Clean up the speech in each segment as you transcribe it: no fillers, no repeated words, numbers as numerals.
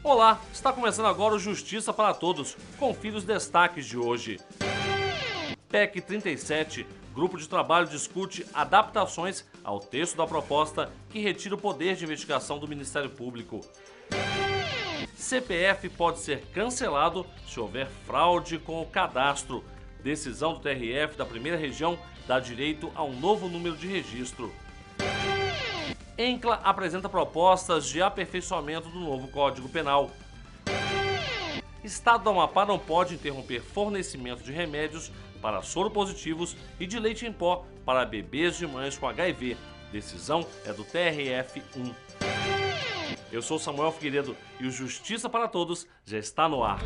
Olá, está começando agora o Justiça para Todos. Confira os destaques de hoje. PEC 37. Grupo de trabalho discute adaptações ao texto da proposta que retira o poder de investigação do Ministério Público. CPF pode ser cancelado se houver fraude com o cadastro. Decisão do TRF da primeira região dá direito a um novo número de registro. ENCLA apresenta propostas de aperfeiçoamento do novo Código Penal. Estado do Amapá não pode interromper fornecimento de remédios para soropositivos e de leite em pó para bebês de mães com HIV. Decisão é do TRF-1. Eu sou Samuel Figueiredo e o Justiça para Todos já está no ar.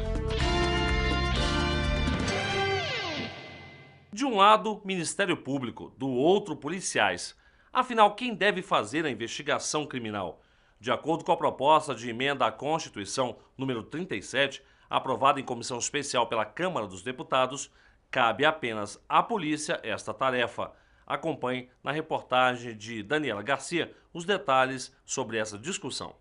De um lado, Ministério Público, do outro, policiais. Afinal, quem deve fazer a investigação criminal? De acordo com a proposta de emenda à Constituição número 37, aprovada em comissão especial pela Câmara dos Deputados, cabe apenas à polícia esta tarefa. Acompanhe na reportagem de Daniela Garcia os detalhes sobre essa discussão.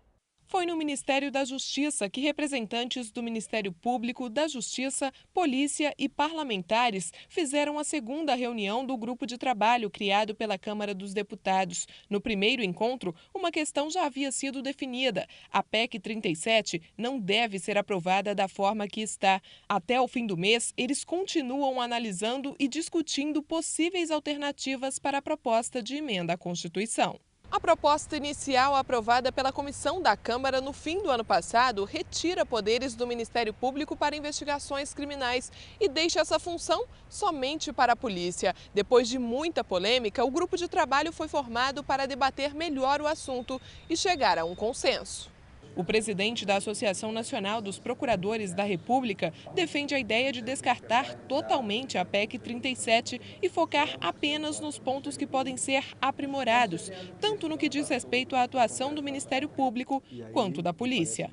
Foi no Ministério da Justiça que representantes do Ministério Público, da Justiça, Polícia e parlamentares fizeram a segunda reunião do grupo de trabalho criado pela Câmara dos Deputados. No primeiro encontro, uma questão já havia sido definida. A PEC 37 não deve ser aprovada da forma que está. Até o fim do mês, eles continuam analisando e discutindo possíveis alternativas para a proposta de emenda à Constituição. A proposta inicial aprovada pela comissão da Câmara no fim do ano passado retira poderes do Ministério Público para investigações criminais e deixa essa função somente para a polícia. Depois de muita polêmica, o grupo de trabalho foi formado para debater melhor o assunto e chegar a um consenso. O presidente da Associação Nacional dos Procuradores da República defende a ideia de descartar totalmente a PEC 37 e focar apenas nos pontos que podem ser aprimorados, tanto no que diz respeito à atuação do Ministério Público quanto da polícia.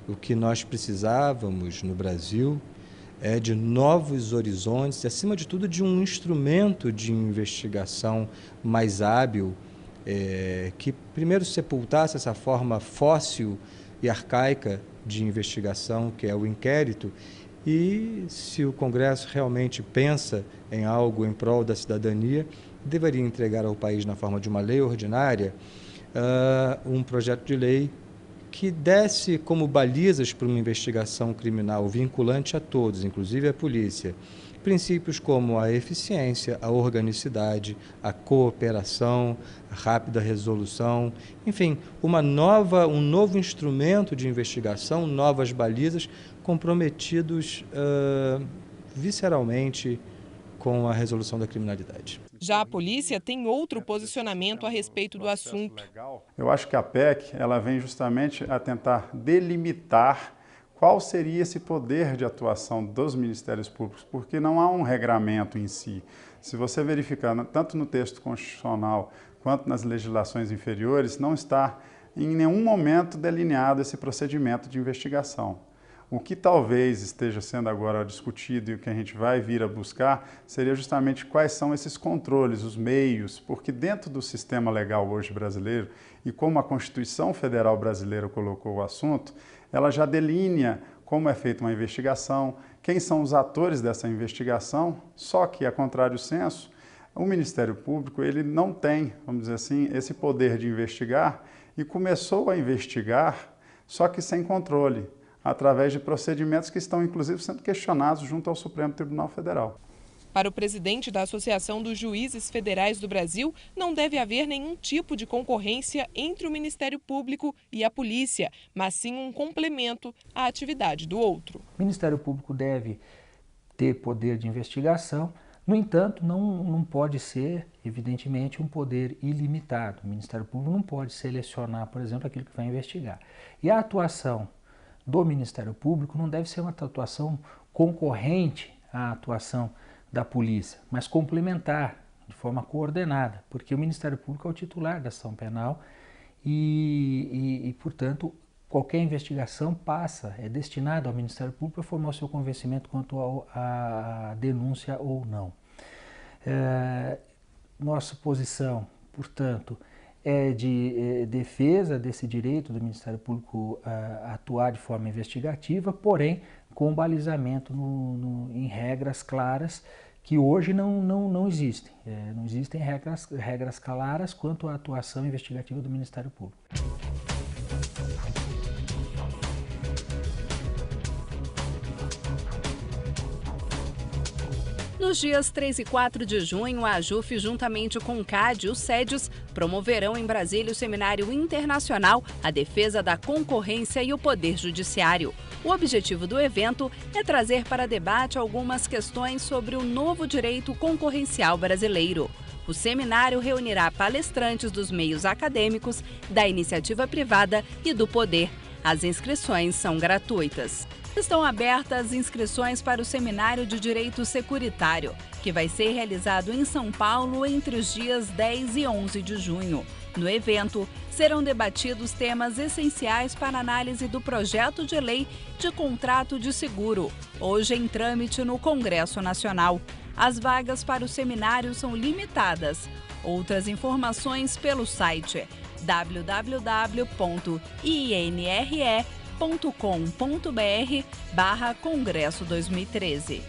O que nós precisávamos no Brasil é de novos horizontes e, acima de tudo, de um instrumento de investigação mais hábil, que primeiro sepultasse essa forma fóssil e arcaica de investigação, que é o inquérito, e se o Congresso realmente pensa em algo em prol da cidadania, deveria entregar ao país, na forma de uma lei ordinária, um projeto de lei que desse como balizas para uma investigação criminal vinculante a todos, inclusive a polícia, princípios como a eficiência, a organicidade, a cooperação, a rápida resolução, enfim, um novo instrumento de investigação, novas balizas comprometidos visceralmente com a resolução da criminalidade. Já a polícia tem outro posicionamento a respeito do assunto. Eu acho que a PEC ela vem justamente a tentar delimitar qual seria esse poder de atuação dos Ministérios Públicos, porque não há um regramento em si. Se você verificar, tanto no texto constitucional quanto nas legislações inferiores, não está em nenhum momento delineado esse procedimento de investigação. O que talvez esteja sendo agora discutido e o que a gente vai vir a buscar seria justamente quais são esses controles, os meios, porque dentro do sistema legal hoje brasileiro, e como a Constituição Federal Brasileira colocou o assunto, ela já delinea como é feita uma investigação, quem são os atores dessa investigação, só que, a contrário senso, o Ministério Público ele não tem, vamos dizer assim, esse poder de investigar e começou a investigar, só que sem controle, através de procedimentos que estão, inclusive, sendo questionados junto ao Supremo Tribunal Federal. Para o presidente da Associação dos Juízes Federais do Brasil, não deve haver nenhum tipo de concorrência entre o Ministério Público e a polícia, mas sim um complemento à atividade do outro. O Ministério Público deve ter poder de investigação, no entanto, não pode ser, evidentemente, um poder ilimitado. O Ministério Público não pode selecionar, por exemplo, aquilo que vai investigar. E a atuação do Ministério Público não deve ser uma atuação concorrente à atuação da polícia, mas complementar, de forma coordenada, porque o Ministério Público é o titular da ação penal e portanto, qualquer investigação é destinada ao Ministério Público a formar o seu convencimento quanto à denúncia ou não. Nossa posição, portanto, é de defesa desse direito do Ministério Público atuar de forma investigativa, porém com balizamento em regras claras que hoje não existem. Não existem regras claras quanto à atuação investigativa do Ministério Público. Nos dias 3 e 4 de junho, a AJUF, juntamente com o CAD e o SEDES, promoverão em Brasília o Seminário Internacional A Defesa da Concorrência e o Poder Judiciário. O objetivo do evento é trazer para debate algumas questões sobre o novo direito concorrencial brasileiro. O seminário reunirá palestrantes dos meios acadêmicos, da iniciativa privada e do poder. As inscrições são gratuitas. Estão abertas inscrições para o Seminário de Direito Securitário, que vai ser realizado em São Paulo entre os dias 10 e 11 de junho. No evento, serão debatidos temas essenciais para a análise do projeto de lei de contrato de seguro, hoje em trâmite no Congresso Nacional. As vagas para o seminário são limitadas. Outras informações pelo site www.inre.com.br/Congresso 2013.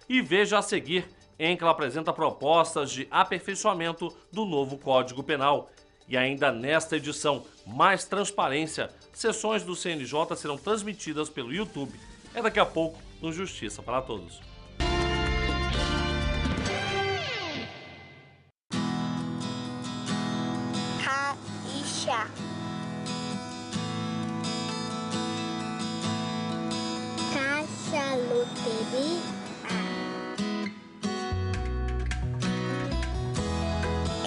E veja a seguir, ENCLA apresenta propostas de aperfeiçoamento do novo Código Penal. E ainda nesta edição, mais transparência, sessões do CNJ serão transmitidas pelo YouTube. É daqui a pouco no Justiça para Todos. Caixa. Caixa loteria.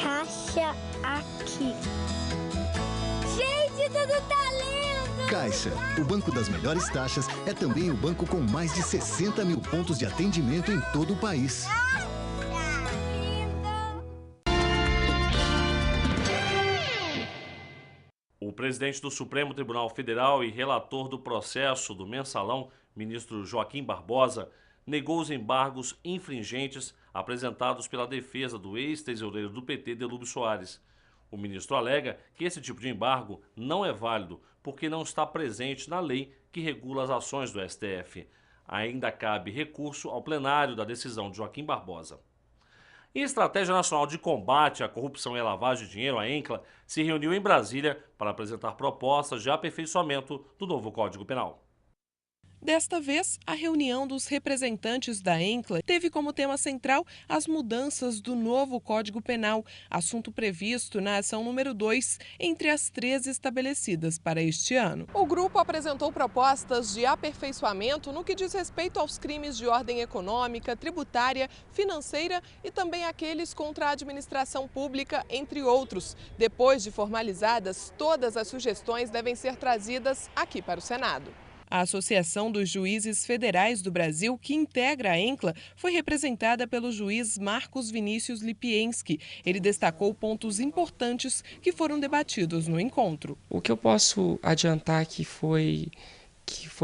Caixa aqui. Gente, tudo tá lindo! Caixa, o banco das melhores taxas, é também o banco com mais de 60 mil pontos de atendimento em todo o país. O presidente do Supremo Tribunal Federal e relator do processo do Mensalão, ministro Joaquim Barbosa, negou os embargos infringentes apresentados pela defesa do ex-tesoureiro do PT, Delúbio Soares. O ministro alega que esse tipo de embargo não é válido porque não está presente na lei que regula as ações do STF. Ainda cabe recurso ao plenário da decisão de Joaquim Barbosa. E a Estratégia Nacional de Combate à Corrupção e à Lavagem de Dinheiro, a ENCLA, se reuniu em Brasília para apresentar propostas de aperfeiçoamento do novo Código Penal. Desta vez, a reunião dos representantes da ENCLA teve como tema central as mudanças do novo Código Penal, assunto previsto na ação número 2, entre as 13 estabelecidas para este ano. O grupo apresentou propostas de aperfeiçoamento no que diz respeito aos crimes de ordem econômica, tributária, financeira e também aqueles contra a administração pública, entre outros. Depois de formalizadas, todas as sugestões devem ser trazidas aqui para o Senado. A Associação dos Juízes Federais do Brasil, que integra a ENCLA, foi representada pelo juiz Marcos Vinícius Lipienski. Ele destacou pontos importantes que foram debatidos no encontro. O que eu posso adiantar que foi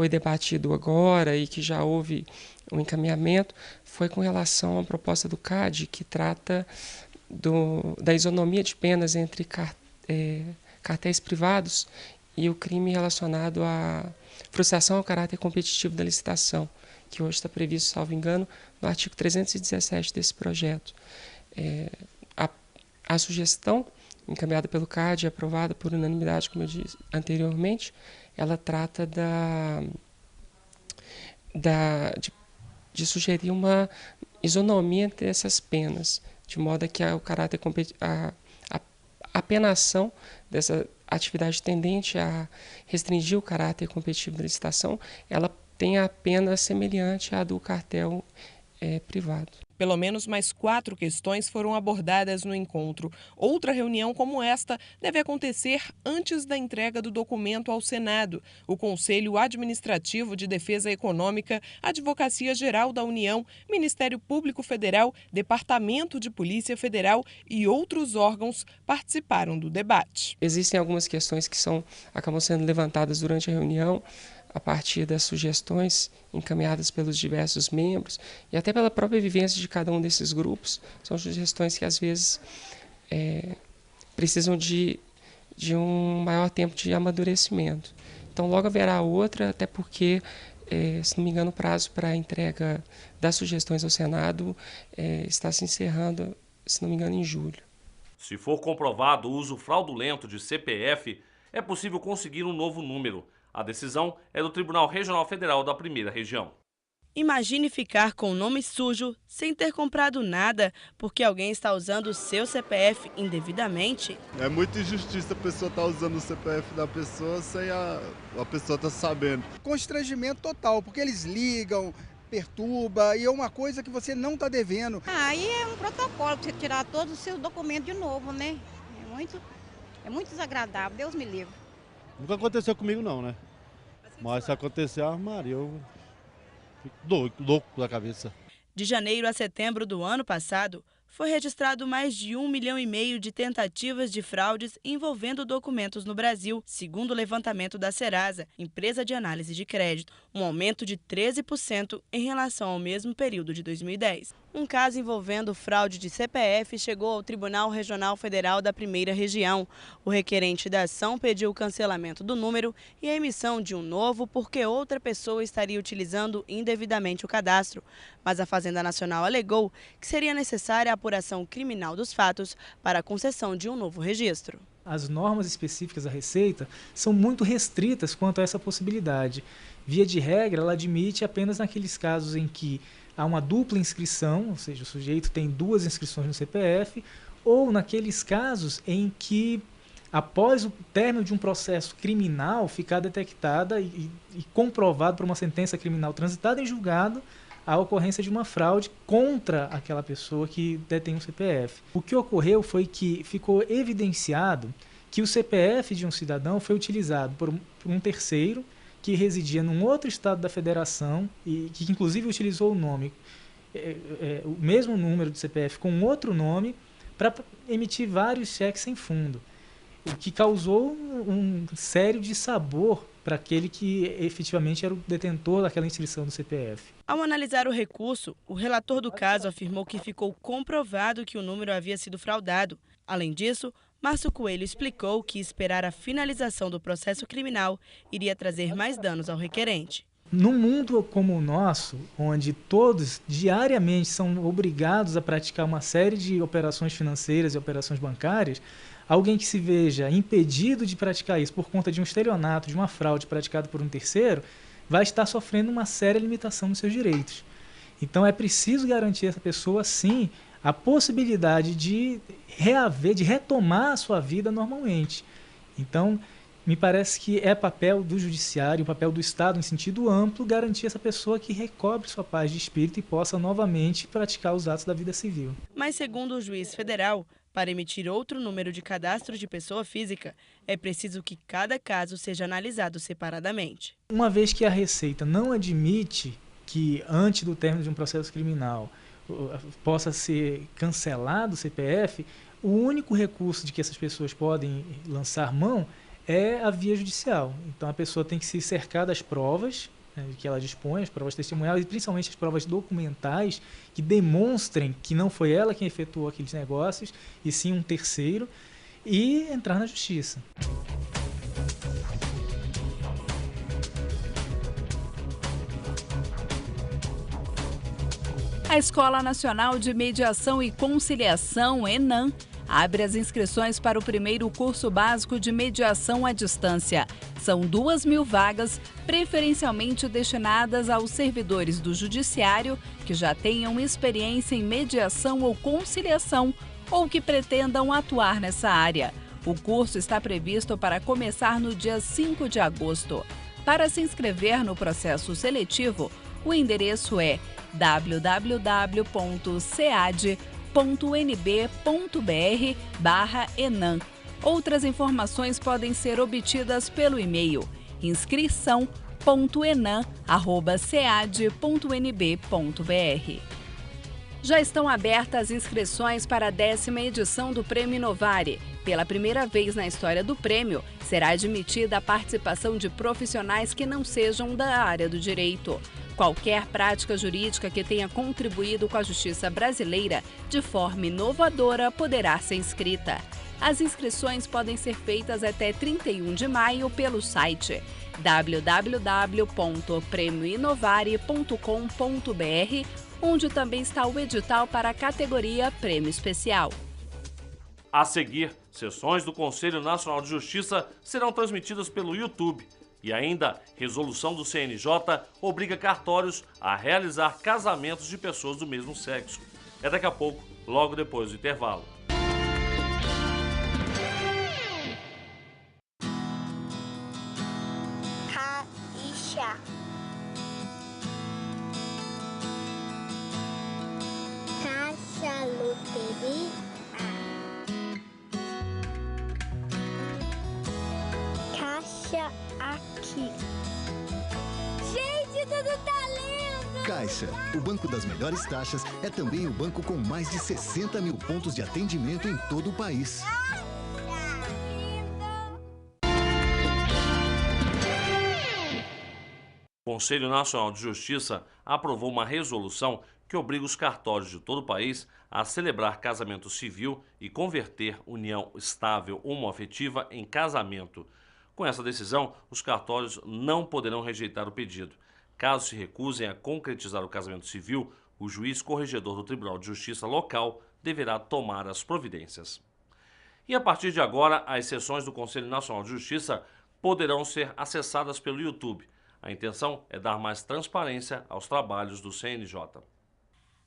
debatido agora e que já houve um encaminhamento foi com relação à proposta do CAD, que trata da isonomia de penas entre cartéis privados e o crime relacionado à frustração ao caráter competitivo da licitação, que hoje está previsto, salvo engano, no artigo 317 desse projeto. A sugestão encaminhada pelo CAD e aprovada por unanimidade, como eu disse anteriormente, ela trata de sugerir uma isonomia entre essas penas, de modo que a penação dessa atividade tendente a restringir o caráter competitivo da licitação, ela tem a pena semelhante à do cartel privado. Pelo menos mais 4 questões foram abordadas no encontro. Outra reunião como esta deve acontecer antes da entrega do documento ao Senado. O Conselho Administrativo de Defesa Econômica, Advocacia Geral da União, Ministério Público Federal, Departamento de Polícia Federal e outros órgãos participaram do debate. Existem algumas questões que acabam sendo levantadas durante a reunião, a partir das sugestões encaminhadas pelos diversos membros e até pela própria vivência de cada um desses grupos. São sugestões que às vezes precisam de um maior tempo de amadurecimento. Então logo haverá outra, até porque, se não me engano, o prazo para a entrega das sugestões ao Senado está se encerrando, se não me engano, em julho. Se for comprovado o uso fraudulento de CPF, é possível conseguir um novo número. A decisão é do Tribunal Regional Federal da Primeira Região. Imagine ficar com o nome sujo sem ter comprado nada porque alguém está usando o seu CPF indevidamente. É muita injustiça a pessoa estar usando o CPF da pessoa sem a pessoa estar sabendo. Constrangimento total, porque eles ligam, perturba e é uma coisa que você não está devendo. Aí é um protocolo, você tirar todos os seus documentos de novo, né? É muito desagradável, Deus me livre. Nunca aconteceu comigo não, né? Mas se acontecer, Maria, eu fico louco da cabeça. De janeiro a setembro do ano passado, foi registrado mais de 1,5 milhão de tentativas de fraudes envolvendo documentos no Brasil, segundo o levantamento da Serasa, empresa de análise de crédito, um aumento de 13% em relação ao mesmo período de 2010. Um caso envolvendo fraude de CPF chegou ao Tribunal Regional Federal da Primeira Região. O requerente da ação pediu o cancelamento do número e a emissão de um novo porque outra pessoa estaria utilizando indevidamente o cadastro. Mas a Fazenda Nacional alegou que seria necessária a apuração criminal dos fatos para a concessão de um novo registro. As normas específicas da Receita são muito restritas quanto a essa possibilidade. Via de regra, ela admite apenas naqueles casos em que há uma dupla inscrição, ou seja, o sujeito tem 2 inscrições no CPF, ou naqueles casos em que, após o término de um processo criminal, ficar detectada e comprovado por uma sentença criminal transitada em julgado a ocorrência de uma fraude contra aquela pessoa que detém um CPF. O que ocorreu foi que ficou evidenciado que o CPF de um cidadão foi utilizado por um terceiro que residia num outro estado da federação e que inclusive utilizou o nome, o mesmo número de CPF com outro nome para emitir vários cheques sem fundo, o que causou um sério dissabor para aquele que efetivamente era o detentor daquela inscrição do CPF. Ao analisar o recurso, o relator do caso afirmou que ficou comprovado que o número havia sido fraudado. Além disso, Márcio Coelho explicou que esperar a finalização do processo criminal iria trazer mais danos ao requerente. Num mundo como o nosso, onde todos diariamente são obrigados a praticar uma série de operações financeiras e operações bancárias, alguém que se veja impedido de praticar isso por conta de um estelionato, de uma fraude praticada por um terceiro, vai estar sofrendo uma séria limitação nos seus direitos. Então é preciso garantir a essa pessoa, sim, a possibilidade de retomar a sua vida normalmente. Então, me parece que é papel do judiciário, papel do Estado em sentido amplo, garantir essa pessoa que recobre sua paz de espírito e possa novamente praticar os atos da vida civil. Mas segundo o juiz federal, para emitir outro número de cadastro de pessoa física, é preciso que cada caso seja analisado separadamente. Uma vez que a Receita não admite que, antes do término de um processo criminal, possa ser cancelado o CPF, o único recurso de que essas pessoas podem lançar mão é a via judicial. Então a pessoa tem que se cercar das provas, né, que ela dispõe, as provas testemunhais e principalmente as provas documentais que demonstrem que não foi ela quem efetuou aqueles negócios e sim um terceiro, e entrar na justiça. A Escola Nacional de Mediação e Conciliação, ENAM, abre as inscrições para o primeiro curso básico de mediação à distância. São 2.000 vagas, preferencialmente destinadas aos servidores do Judiciário que já tenham experiência em mediação ou conciliação ou que pretendam atuar nessa área. O curso está previsto para começar no dia 5 de agosto. Para se inscrever no processo seletivo, o endereço é www.cead.nb.br/enam. Outras informações podem ser obtidas pelo e-mail inscrição.enam@cead.nb.br. Já estão abertas as inscrições para a 10ª edição do Prêmio Inovare. Pela primeira vez na história do prêmio, será admitida a participação de profissionais que não sejam da área do direito. Qualquer prática jurídica que tenha contribuído com a justiça brasileira de forma inovadora poderá ser inscrita. As inscrições podem ser feitas até 31 de maio pelo site www.premioinovare.com.br, onde também está o edital para a categoria Prêmio Especial. A seguir, sessões do Conselho Nacional de Justiça serão transmitidas pelo YouTube. E ainda, resolução do CNJ obriga cartórios a realizar casamentos de pessoas do mesmo sexo. É daqui a pouco, logo depois do intervalo. Caixa. Caixa loteria. Caixa aqui. Gente, tudo tá lindo! Caixa, o banco das melhores taxas, é também o banco com mais de 60 mil pontos de atendimento em todo o país. O Conselho Nacional de Justiça aprovou uma resolução que obriga os cartórios de todo o país a celebrar casamento civil e converter união estável homoafetiva em casamento. Com essa decisão, os cartórios não poderão rejeitar o pedido. Caso se recusem a concretizar o casamento civil, o juiz corregedor do Tribunal de Justiça local deverá tomar as providências. E a partir de agora, as sessões do Conselho Nacional de Justiça poderão ser acessadas pelo YouTube. A intenção é dar mais transparência aos trabalhos do CNJ.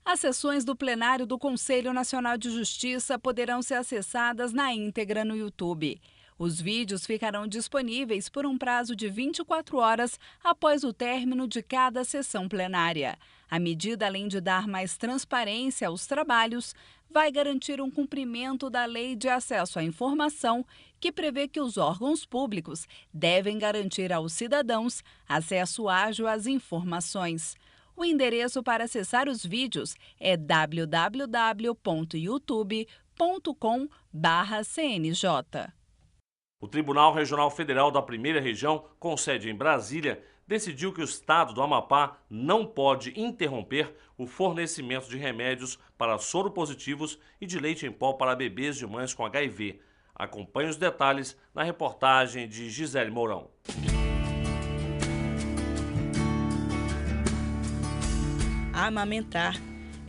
As sessões do plenário do Conselho Nacional de Justiça poderão ser acessadas na íntegra no YouTube. Os vídeos ficarão disponíveis por um prazo de 24 horas após o término de cada sessão plenária. A medida, além de dar mais transparência aos trabalhos, vai garantir um cumprimento da Lei de Acesso à Informação, que prevê que os órgãos públicos devem garantir aos cidadãos acesso ágil às informações. O endereço para acessar os vídeos é www.youtube.com/CNJ. O Tribunal Regional Federal da Primeira Região, com sede em Brasília, decidiu que o estado do Amapá não pode interromper o fornecimento de remédios para soropositivos e de leite em pó para bebês de mães com HIV. Acompanhe os detalhes na reportagem de Gisele Mourão. Amamentar.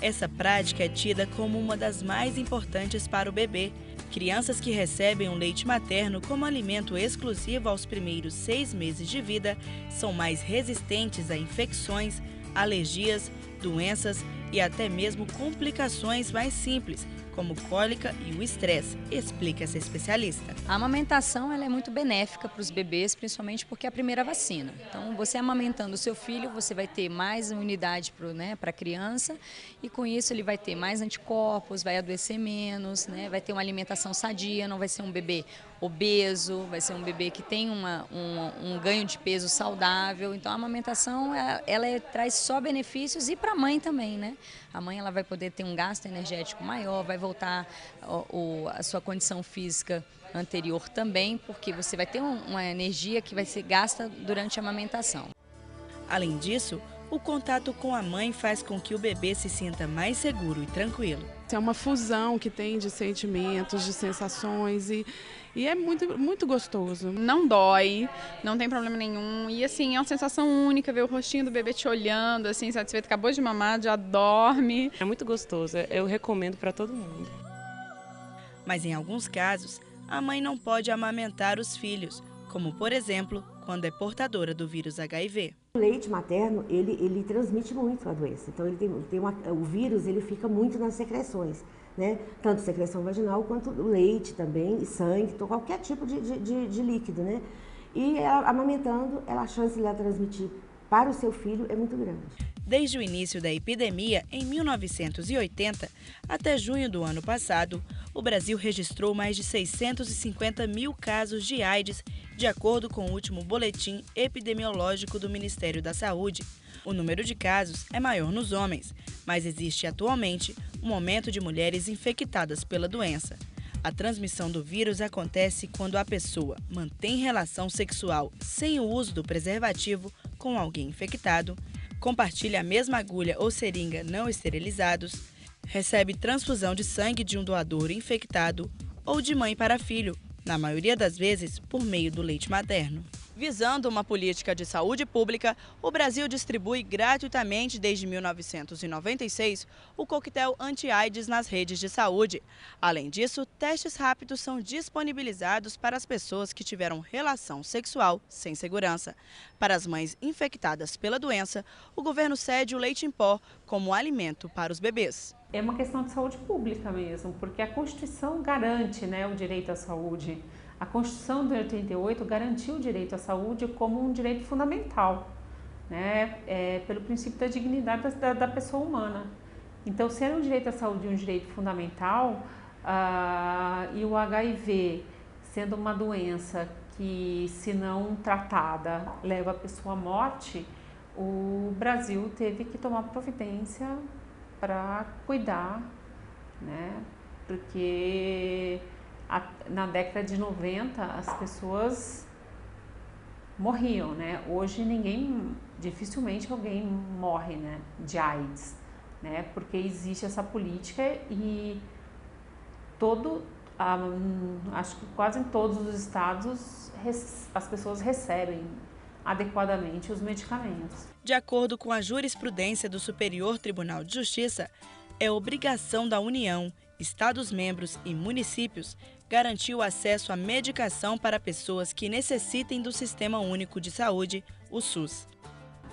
Essa prática é tida como uma das mais importantes para o bebê. Crianças que recebem o leite materno como alimento exclusivo aos primeiros 6 meses de vida são mais resistentes a infecções, alergias, doenças e até mesmo complicações mais simples, como cólica e o estresse, explica essa especialista. A amamentação ela é muito benéfica para os bebês, principalmente porque é a primeira vacina. Então, você amamentando o seu filho, você vai ter mais imunidade para a criança e com isso ele vai ter mais anticorpos, vai adoecer menos, vai ter uma alimentação sadia, não vai ser um bebê obeso, vai ser um bebê que tem um ganho de peso saudável. Então, a amamentação ela traz só benefícios e para a mãe também, né? A mãe ela vai poder ter um gasto energético maior, vai voltar a sua condição física anterior também, porque você vai ter uma energia que vai ser gasta durante a amamentação. Além disso, o contato com a mãe faz com que o bebê se sinta mais seguro e tranquilo. É uma fusão que tem de sentimentos, de sensações e é muito gostoso. Não dói, não tem problema nenhum e assim, é uma sensação única ver o rostinho do bebê te olhando, assim, satisfeito, acabou de mamar, já dorme. É muito gostoso, eu recomendo para todo mundo. Mas em alguns casos, a mãe não pode amamentar os filhos, como por exemplo, quando é portadora do vírus HIV. O leite materno, ele transmite muito a doença, então o vírus ele fica muito nas secreções, né? Tanto secreção vaginal quanto o leite também, e sangue, então qualquer tipo de líquido, né? E ela, amamentando, a chance de ela transmitir para o seu filho é muito grande. Desde o início da epidemia, em 1980, até junho do ano passado, o Brasil registrou mais de 650 mil casos de AIDS, de acordo com o último boletim epidemiológico do Ministério da Saúde. O número de casos é maior nos homens, mas existe atualmente um aumento de mulheres infectadas pela doença. A transmissão do vírus acontece quando a pessoa mantém relação sexual sem o uso do preservativo com alguém infectado, compartilha a mesma agulha ou seringa não esterilizados, recebe transfusão de sangue de um doador infectado ou de mãe para filho, na maioria das vezes por meio do leite materno. Visando uma política de saúde pública, o Brasil distribui gratuitamente desde 1996 o coquetel anti-AIDS nas redes de saúde. Além disso, testes rápidos são disponibilizados para as pessoas que tiveram relação sexual sem segurança. Para as mães infectadas pela doença, o governo cede o leite em pó como alimento para os bebês. É uma questão de saúde pública mesmo, porque a Constituição garante, o direito à saúde. A Constituição de 88 garantiu o direito à saúde como um direito fundamental, pelo princípio da dignidade da pessoa humana. Então, sendo um direito à saúde um direito fundamental, e o HIV sendo uma doença que, se não tratada, leva a pessoa à morte, o Brasil teve que tomar providência para cuidar, porque na década de 90 as pessoas morriam, Hoje dificilmente alguém morre, de AIDS, porque existe essa política e acho que quase em todos os estados as pessoas recebem adequadamente os medicamentos. De acordo com a jurisprudência do Superior Tribunal de Justiça, é obrigação da União, Estados-membros e municípios garantir o acesso à medicação para pessoas que necessitem do Sistema Único de Saúde, o SUS.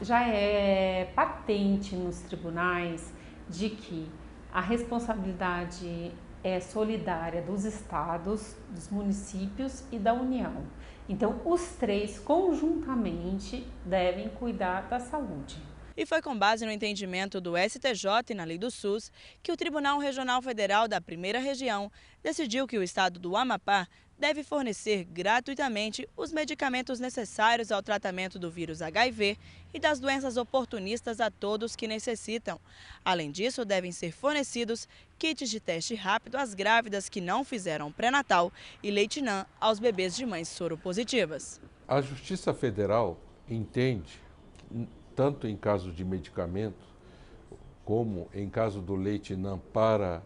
Já é patente nos tribunais de que a responsabilidade é solidária dos estados, dos municípios e da União. Então, os três conjuntamente devem cuidar da saúde. E foi com base no entendimento do STJ e na lei do SUS que o Tribunal Regional Federal da Primeira Região decidiu que o estado do Amapá deve fornecer gratuitamente os medicamentos necessários ao tratamento do vírus HIV e das doenças oportunistas a todos que necessitam. Além disso, devem ser fornecidos kits de teste rápido às grávidas que não fizeram pré-natal e leite NAN aos bebês de mães soropositivas. A Justiça Federal entende, tanto em caso de medicamento, como em caso do leite NAN para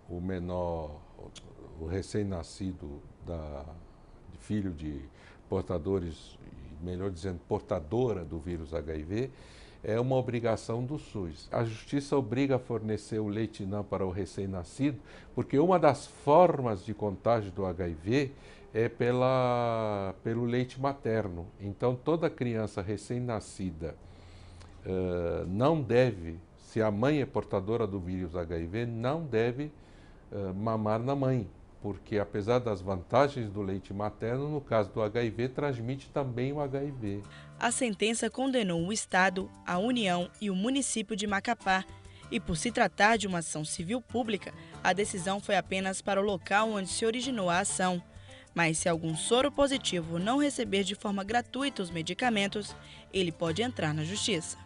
o menor, o recém-nascido, filho de portadores, melhor dizendo, portadora do vírus HIV, é uma obrigação do SUS. A Justiça obriga a fornecer o leite NAN para o recém-nascido, porque uma das formas de contágio do HIV é pelo leite materno. Então, toda criança recém-nascida não deve, se a mãe é portadora do vírus HIV, não deve mamar na mãe, porque apesar das vantagens do leite materno, no caso do HIV, transmite também o HIV. A sentença condenou o Estado, a União e o município de Macapá. E por se tratar de uma ação civil pública, a decisão foi apenas para o local onde se originou a ação. Mas se algum soro positivo não receber de forma gratuita os medicamentos, ele pode entrar na justiça.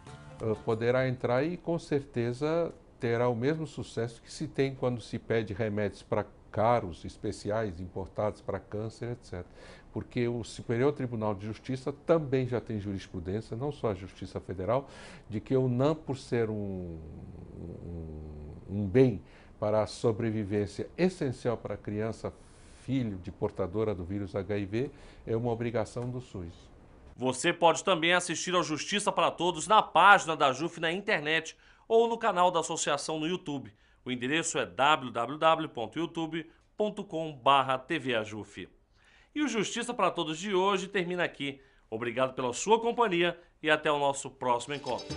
Poderá entrar e com certeza terá o mesmo sucesso que se tem quando se pede remédios para caros, especiais, importados para câncer, etc. Porque o Superior Tribunal de Justiça também já tem jurisprudência, não só a Justiça Federal, de que o NAN, por ser um bem para a sobrevivência essencial para a criança, filho de portadora do vírus HIV, é uma obrigação do SUS. Você pode também assistir ao Justiça para Todos na página da JUF na internet ou no canal da associação no YouTube. O endereço é www.youtube.com/tvajuf. E o Justiça para Todos de hoje termina aqui. Obrigado pela sua companhia e até o nosso próximo encontro.